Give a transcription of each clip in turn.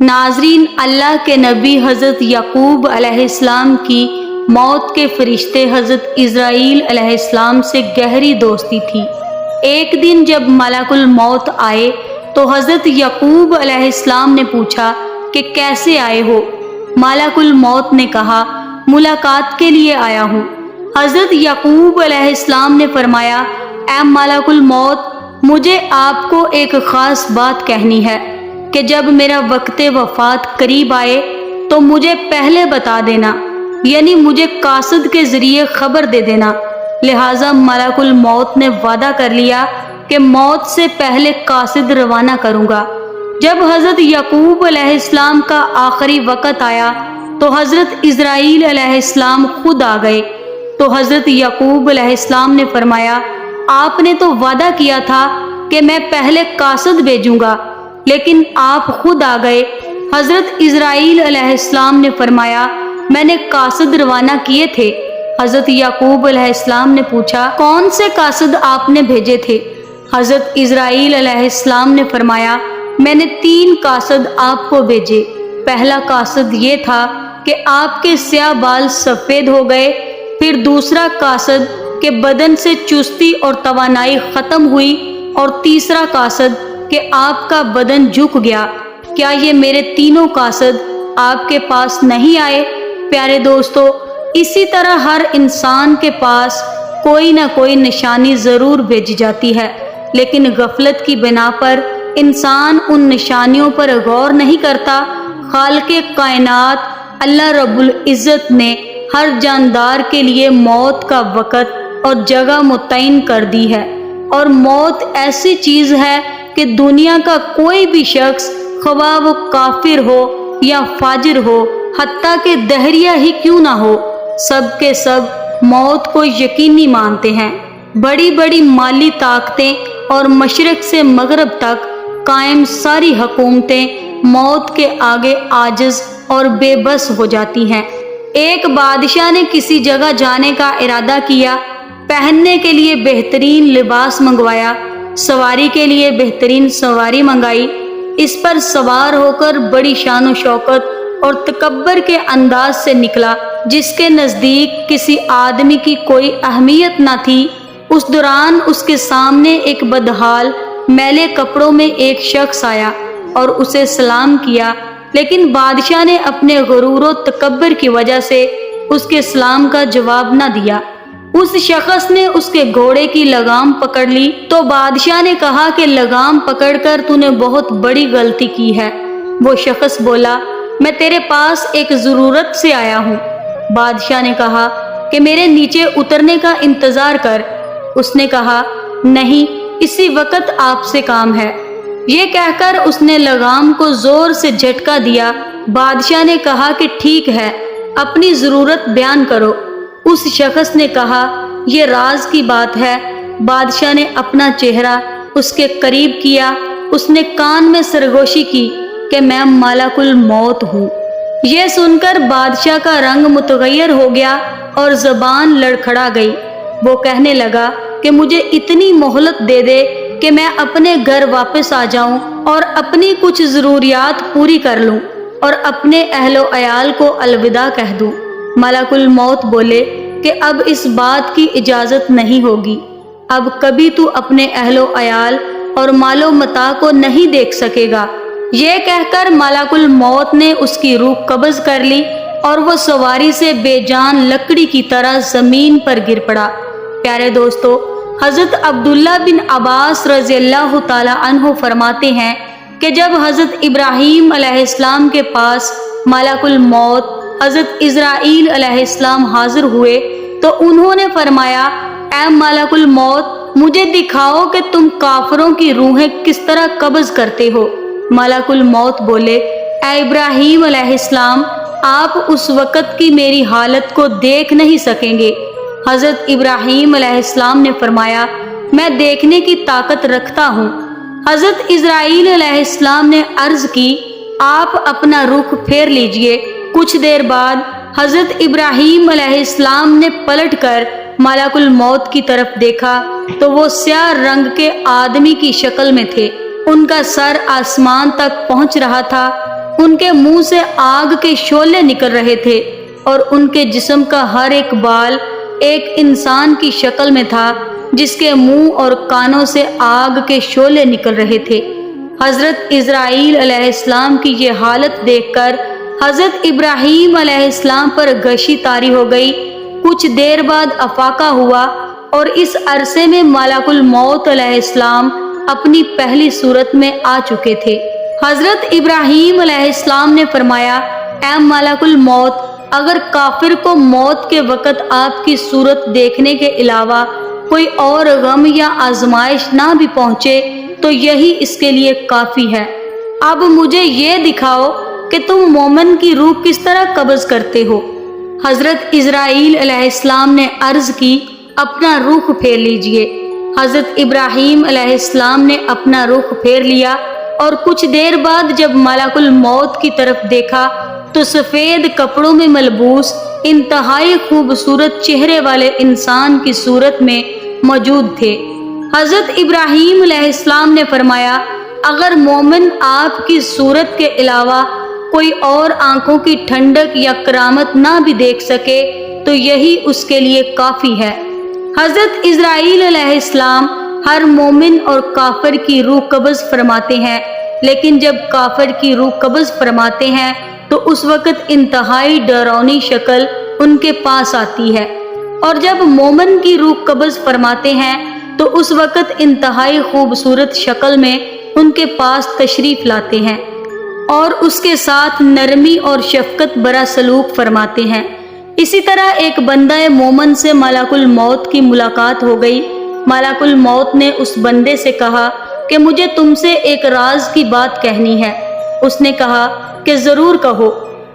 ناظرین، اللہ کے نبی حضرت یعقوب علیہ السلام کی موت کے فرشتے حضرت اسرائیل علیہ السلام سے گہری دوستی تھی۔ ایک دن جب ملک الموت آئے تو حضرت یعقوب علیہ السلام نے پوچھا کہ کیسے آئے ہو؟ ملک الموت نے کہا ملاقات کے لیے آیا ہوں۔ حضرت یعقوب علیہ السلام نے فرمایا اے ملک الموت، مجھے آپ کو ایک خاص بات کہنی ہے کہ جب میرا وقت وفات قریب آئے تو مجھے پہلے بتا دینا، یعنی مجھے قاصد کے ذریعے خبر دے دینا۔ لہٰذا ملک الموت نے وعدہ کر لیا کہ موت سے پہلے قاصد روانہ کروں گا۔ جب حضرت یعقوب علیہ السلام کا آخری وقت آیا تو حضرت اسرائیل علیہ السلام خود آ گئے۔ تو حضرت یعقوب علیہ السلام نے فرمایا آپ نے تو وعدہ کیا تھا کہ میں پہلے قاصد بھیجوں گا، لیکن آپ خود آ گئے۔ حضرت اسرائیل علیہ السلام نے فرمایا میں نے قاصد روانہ کیے تھے۔ حضرت یعقوب علیہ السلام نے پوچھا کون سے قاصد آپ نے بھیجے تھے؟ حضرت اسرائیل علیہ السلام نے فرمایا میں نے 3 قاصد آپ کو بھیجے۔ پہلا قاصد یہ تھا کہ آپ کے سیاہ بال سفید ہو گئے، پھر دوسرا قاصد کہ بدن سے چستی اور توانائی ختم ہوئی، اور تیسرا قاصد کہ آپ کا بدن جھک گیا۔ کیا یہ میرے تینوں قاصد آپ کے پاس نہیں آئے؟ پیارے دوستو، اسی طرح ہر انسان کے پاس کوئی نہ کوئی نشانی ضرور بھیجی جاتی ہے، لیکن غفلت کی بنا پر انسان ان نشانیوں پر غور نہیں کرتا۔ خالق کائنات اللہ رب العزت نے ہر جاندار کے لیے موت کا وقت اور جگہ متعین کر دی ہے، اور موت ایسی چیز ہے کہ دنیا کا کوئی بھی شخص خواہ وہ کافر ہو یا فاجر ہو، حتیٰ کہ دہریہ ہی کیوں نہ ہو، سب کے سب موت کو یقینی مانتے ہیں۔ بڑی بڑی مالی طاقتیں اور مشرق سے مغرب تک قائم ساری حکومتیں موت کے آگے عاجز اور بے بس ہو جاتی ہیں۔ ایک بادشاہ نے کسی جگہ جانے کا ارادہ کیا، پہننے کے لیے بہترین لباس منگوایا، سواری کے لیے بہترین سواری منگائی، اس پر سوار ہو کر بڑی شان و شوکت اور تکبر کے انداز سے نکلا، جس کے نزدیک کسی آدمی کی کوئی اہمیت نہ تھی۔ اس دوران اس کے سامنے ایک بدحال میلے کپڑوں میں ایک شخص آیا اور اسے سلام کیا، لیکن بادشاہ نے اپنے غرور و تکبر کی وجہ سے اس کے سلام کا جواب نہ دیا۔ اس شخص نے اس کے گھوڑے کی لگام پکڑ لی تو بادشاہ نے کہا کہ لگام پکڑ کر تو نے بہت بڑی غلطی کی ہے۔ وہ شخص بولا میں تیرے پاس ایک ضرورت سے آیا ہوں۔ بادشاہ نے کہا کہ میرے نیچے اترنے کا انتظار کر۔ اس نے کہا نہیں، اسی وقت آپ سے کام ہے۔ یہ کہہ کر اس نے لگام کو زور سے جھٹکا دیا۔ بادشاہ نے کہا کہ ٹھیک ہے، اپنی ضرورت بیان کرو۔ اس شخص نے کہا یہ راز کی بات ہے۔ بادشاہ نے اپنا چہرہ اس کے قریب کیا، اس نے کان میں سرگوشی کی کہ میں ملک الموت ہوں۔ یہ سن کر بادشاہ کا رنگ متغیر ہو گیا اور زبان لڑکھڑا گئی۔ وہ کہنے لگا کہ مجھے اتنی مہلت دے دے کہ میں اپنے گھر واپس آ جاؤں اور اپنی کچھ ضروریات پوری کر لوں اور اپنے اہل و عیال کو الوداع کہہ دوں۔ ملک الموت بولے کہ اب اس بات کی اجازت نہیں ہوگی، اب کبھی تو اپنے اہل و عیال اور مال و متاع کو نہیں دیکھ سکے گا۔ یہ کہہ کر ملک الموت نے اس کی روح قبض کر لی اور وہ سواری سے بے جان لکڑی کی طرح زمین پر گر پڑا۔ پیارے دوستو، حضرت عبداللہ بن عباس رضی اللہ تعالی عنہ فرماتے ہیں کہ جب حضرت ابراہیم علیہ السلام کے پاس ملک الموت حضرت اسرائیل علیہ السلام حاضر ہوئے تو انہوں نے فرمایا اے ملک الموت، مجھے دکھاؤ کہ تم کافروں کی روحیں کس طرح قبض کرتے ہو۔ ملک الموت بولے اے ابراہیم علیہ السلام، آپ اس وقت کی میری حالت کو دیکھ نہیں سکیں گے۔ حضرت ابراہیم علیہ السلام نے فرمایا میں دیکھنے کی طاقت رکھتا ہوں۔ حضرت اسرائیل علیہ السلام نے عرض کی آپ اپنا رخ پھیر لیجئے۔ کچھ دیر بعد حضرت ابراہیم علیہ السلام نے پلٹ کر ملک الموت کی طرف دیکھا تو وہ سیاہ رنگ کے آدمی کی شکل میں تھے۔ ان کا سر آسمان تک پہنچ رہا تھا، ان کے منہ سے آگ کے شعلے نکل رہے تھے اور ان کے جسم کا ہر ایک بال ایک انسان کی شکل میں تھا جس کے منہ اور کانوں سے آگ کے شعلے نکل رہے تھے۔ حضرت اسرائیل علیہ السلام کی یہ حالت دیکھ کر حضرت ابراہیم علیہ السلام پر غشی طاری ہو گئی۔ کچھ دیر بعد افاقہ ہوا اور اس عرصے میں ملک الموت علیہ السلام اپنی پہلی صورت میں آ چکے تھے۔ حضرت ابراہیم علیہ السلام نے فرمایا، اے ملک الموت، اگر کافر کو موت کے وقت آپ کی صورت دیکھنے کے علاوہ کوئی اور غم یا آزمائش نہ بھی پہنچے تو یہی اس کے لیے کافی ہے۔ اب مجھے یہ دکھاؤ کہ تم مومن کی روح کس طرح قبض کرتے ہو۔ حضرت اسرائیل علیہ السلام نے عرض کی، اپنا رخ پھیر لیجئے۔ حضرت ابراہیم علیہ السلام نے اپنا رخ پھیر لیا اور کچھ دیر بعد جب ملک الموت کی طرف دیکھا تو سفید کپڑوں میں ملبوس انتہائی خوبصورت چہرے والے انسان کی صورت میں موجود تھے۔ حضرت ابراہیم علیہ السلام نے فرمایا، اگر مومن آپ کی صورت کے علاوہ کوئی اور آنکھوں کی ٹھنڈک یا کرامت نہ بھی دیکھ سکے تو یہی اس کے لیے کافی ہے۔ حضرت اسرائیل علیہ السلام ہر مومن اور کافر کی روح قبض فرماتے ہیں، لیکن جب کافر کی روح قبض فرماتے ہیں تو اس وقت انتہائی ڈراؤنی شکل ان کے پاس آتی ہے، اور جب مومن کی روح قبض فرماتے ہیں تو اس وقت انتہائی خوبصورت شکل میں ان کے پاس تشریف لاتے ہیں اور اس کے ساتھ نرمی اور شفقت برا سلوک فرماتے ہیں۔ اسی طرح ایک بندہ مومن سے ملک الموت کی ملاقات ہو گئی۔ ملک الموت نے اس بندے سے کہا کہ مجھے تم سے ایک راز کی بات کہنی ہے۔ اس نے کہا کہ ضرور کہو۔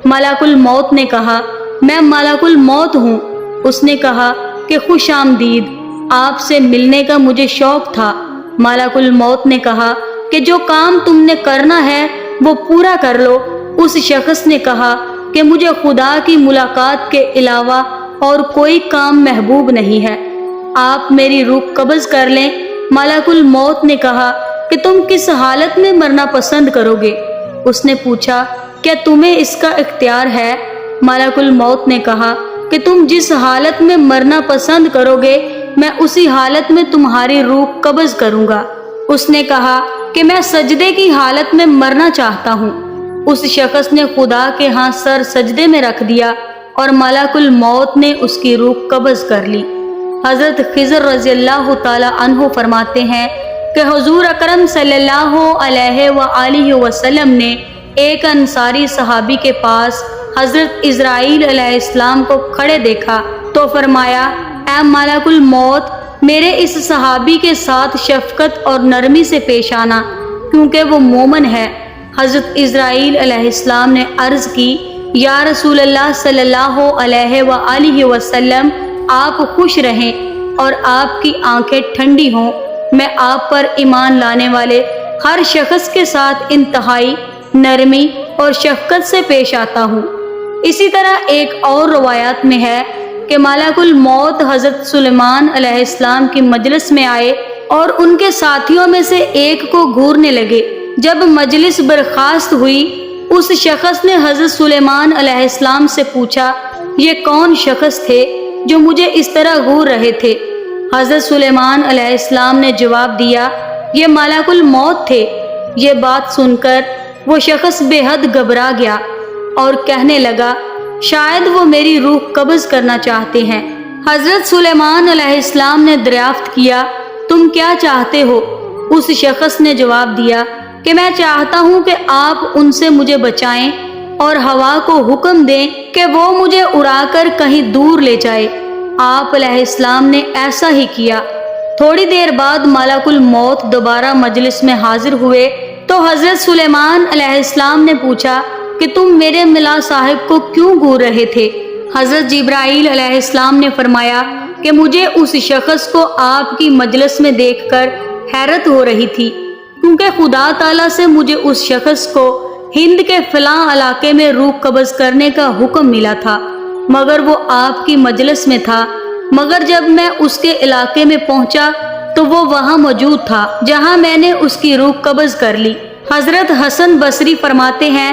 ملک الموت نے کہا، میں ملک الموت ہوں۔ اس نے کہا کہ خوش آمدید، آپ سے ملنے کا مجھے شوق تھا۔ ملک الموت نے کہا کہ جو کام تم نے کرنا ہے وہ پورا کر لو۔ اس شخص نے کہا کہ مجھے خدا کی ملاقات کے علاوہ اور کوئی کام محبوب نہیں ہے، آپ میری روح قبض کر لیں۔ ملک الموت نے کہا کہ تم کس حالت میں مرنا پسند کرو گے؟ اس نے پوچھا، کیا تمہیں اس کا اختیار ہے؟ ملک الموت نے کہا کہ تم جس حالت میں مرنا پسند کرو گے میں اسی حالت میں تمہاری روح قبض کروں گا۔ اس نے کہا کہ میں سجدے کی حالت میں مرنا چاہتا ہوں۔ اس شخص نے خدا کے ہاں سر سجدے میں رکھ دیا اور ملک الموت نے اس کی روح قبض کر لی۔ حضرت خضر رضی اللہ تعالی عنہ فرماتے ہیں کہ حضور اکرم صلی اللہ علیہ وآلہ وسلم نے ایک انصاری صحابی کے پاس حضرت اسرائیل علیہ السلام کو کھڑے دیکھا تو فرمایا، اے ملک الموت، میرے اس صحابی کے ساتھ شفقت اور نرمی سے پیش آنا کیونکہ وہ مومن ہے۔ حضرت اسرائیل علیہ السلام نے عرض کی، یا رسول اللہ صلی اللہ علیہ وآلہ وسلم، آپ خوش رہیں اور آپ کی آنکھیں ٹھنڈی ہوں۔ میں آپ پر ایمان لانے والے ہر شخص کے ساتھ انتہائی نرمی اور شفقت سے پیش آتا ہوں۔ اسی طرح ایک اور روایات میں ہے کہ ملک الموت حضرت سلیمان علیہ السلام کی مجلس میں آئے اور ان کے ساتھیوں میں سے ایک کو گھورنے لگے۔ جب مجلس برخاست ہوئی، اس شخص نے حضرت سلیمان علیہ السلام سے پوچھا، یہ کون شخص تھے جو مجھے اس طرح گھور رہے تھے؟ حضرت سلیمان علیہ السلام نے جواب دیا، یہ ملک الموت تھے۔ یہ بات سن کر وہ شخص بے حد گھبرا گیا اور کہنے لگا، شاید وہ میری روح قبض کرنا چاہتے ہیں۔ حضرت سلیمان علیہ السلام نے دریافت کیا، تم کیا چاہتے ہو؟ اس شخص نے جواب دیا کہ میں چاہتا ہوں کہ آپ ان سے مجھے بچائیں اور ہوا کو حکم دیں کہ وہ مجھے اڑا کر کہیں دور لے جائے۔ آپ علیہ السلام نے ایسا ہی کیا۔ تھوڑی دیر بعد ملک الموت دوبارہ مجلس میں حاضر ہوئے تو حضرت سلیمان علیہ السلام نے پوچھا کہ تم میرے ملا صاحب کو کیوں گھور رہے تھے؟ حضرت جبرائیل علیہ السلام نے فرمایا کہ مجھے اس شخص کو آپ کی مجلس میں دیکھ کر حیرت ہو رہی تھی، کیونکہ خدا تعالیٰ سے مجھے اس شخص کو ہند کے فلاں علاقے میں روح قبض کرنے کا حکم ملا تھا، مگر وہ آپ کی مجلس میں تھا۔ مگر جب میں اس کے علاقے میں پہنچا تو وہ وہاں موجود تھا جہاں میں نے اس کی روح قبض کر لی۔ حضرت حسن بصری فرماتے ہیں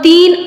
3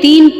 3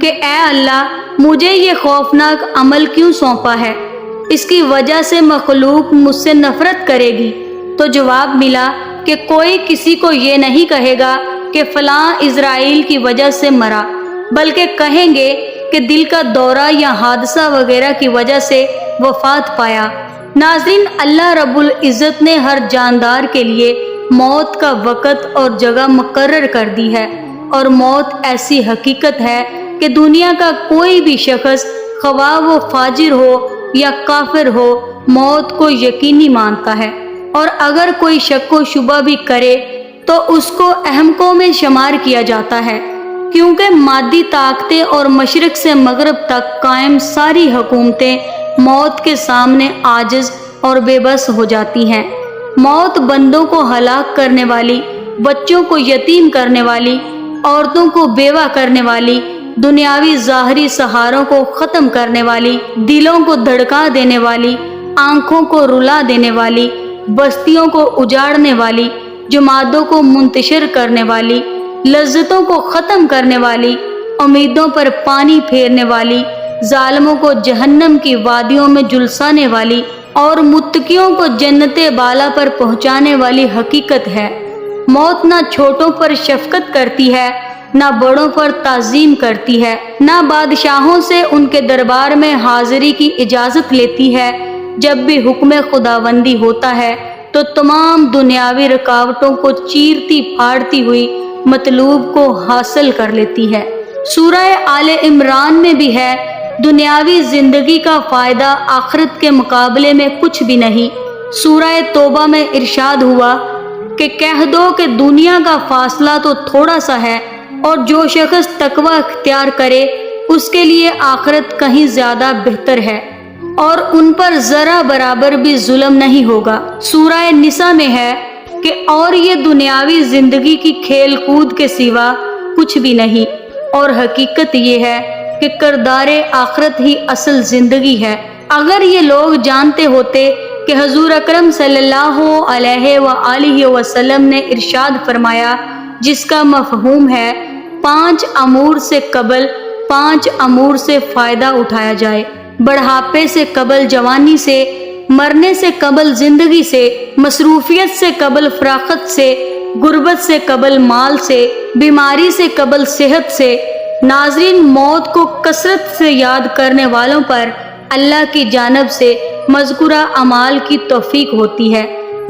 کہ اے اللہ مجھے یہ خوفناک عمل کیوں سونپا ہے، اس کی وجہ سے مخلوق مجھ سے نفرت کرے گی؟ تو جواب ملا کہ کوئی کسی کو یہ نہیں کہے گا کہ فلاں اسرائیل کی وجہ سے مرا، بلکہ کہیں گے کہ دل کا دورہ یا حادثہ وغیرہ کی وجہ سے وفات پایا۔ ناظرین، اللہ رب العزت نے ہر جاندار کے لیے موت کا وقت اور جگہ مقرر کر دی ہے، اور موت ایسی حقیقت ہے کہ دنیا کا کوئی بھی شخص خواہ وہ فاجر ہو یا کافر ہو، موت کو یقینی مانتا ہے، اور اگر کوئی شک و شبہ بھی کرے تو اس کو احمقوں میں شمار کیا جاتا ہے، کیونکہ مادی طاقتیں اور مشرق سے مغرب تک قائم ساری حکومتیں موت کے سامنے عاجز اور بے بس ہو جاتی ہیں۔ موت بندوں کو ہلاک کرنے والی، بچوں کو یتیم کرنے والی، عورتوں کو بیوہ کرنے والی، دنیاوی ظاہری سہاروں کو ختم کرنے والی، دلوں کو دھڑکا دینے والی، آنکھوں کو رلا دینے والی، بستیوں کو اجاڑنے والی، جماعتوں کو منتشر کرنے والی، لذتوں کو ختم کرنے والی، امیدوں پر پانی پھیرنے والی، ظالموں کو جہنم کی وادیوں میں جلسانے والی اور متقیوں کو جنت بالا پر پہنچانے والی حقیقت ہے۔ موت نہ چھوٹوں پر شفقت کرتی ہے، نہ بڑوں پر تعظیم کرتی ہے، نہ بادشاہوں سے ان کے دربار میں حاضری کی اجازت لیتی ہے۔ جب بھی حکم خداوندی ہوتا ہے تو تمام دنیاوی رکاوٹوں کو چیرتی پھاڑتی ہوئی مطلوب کو حاصل کر لیتی ہے۔ سورہ آل عمران میں بھی ہے، دنیاوی زندگی کا فائدہ آخرت کے مقابلے میں کچھ بھی نہیں۔ سورہ توبہ میں ارشاد ہوا کہ کہہ دو کہ دنیا کا فاصلہ تو تھوڑا سا ہے، اور جو شخص تقوی اختیار کرے اس کے لیے آخرت کہیں زیادہ بہتر ہے، اور ان پر ذرا برابر بھی ظلم نہیں ہوگا۔ سورہ نساء میں ہے کہ اور یہ دنیاوی زندگی کی کھیل کود کے سوا کچھ بھی نہیں، اور حقیقت یہ ہے کہ کردار آخرت ہی اصل زندگی ہے۔ اگر یہ لوگ جانتے ہوتے کہ حضور اکرم صلی اللہ علیہ وآلہ وسلم نے ارشاد فرمایا، جس کا مفہوم ہے 5 امور سے قبل 5 امور سے فائدہ اٹھایا جائے، بڑھاپے سے قبل جوانی سے، مرنے سے قبل زندگی سے، مصروفیت سے قبل فراغت سے، غربت سے قبل مال سے، بیماری سے قبل صحت سے۔ ناظرین، موت کو کثرت سے یاد کرنے والوں پر اللہ کی جانب سے مذکورہ اعمال کی توفیق ہوتی ہے،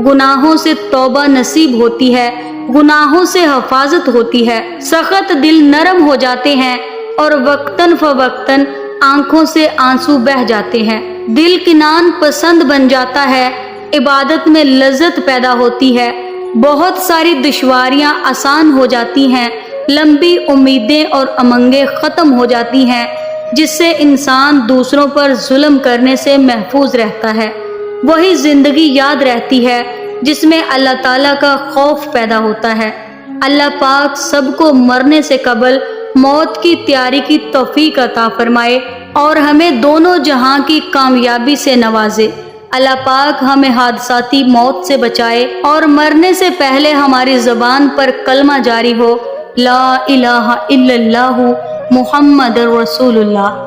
گناہوں سے توبہ نصیب ہوتی ہے، گناہوں سے حفاظت ہوتی ہے، سخت دل نرم ہو جاتے ہیں، اور وقتاً فوقتاً آنکھوں سے آنسو بہہ جاتے ہیں، دل کنان پسند بن جاتا ہے، عبادت میں لذت پیدا ہوتی ہے، بہت ساری دشواریاں آسان ہو جاتی ہیں، لمبی امیدیں اور امنگیں ختم ہو جاتی ہیں، جس سے انسان دوسروں پر ظلم کرنے سے محفوظ رہتا ہے۔ وہی زندگی یاد رہتی ہے جس میں اللہ تعالیٰ کا خوف پیدا ہوتا ہے۔ اللہ پاک سب کو مرنے سے قبل موت کی تیاری کی توفیق عطا فرمائے اور ہمیں دونوں جہاں کی کامیابی سے نوازے۔ اللہ پاک ہمیں حادثاتی موت سے بچائے اور مرنے سے پہلے ہماری زبان پر کلمہ جاری ہو، لا الہ الا اللہ محمد رسول اللہ۔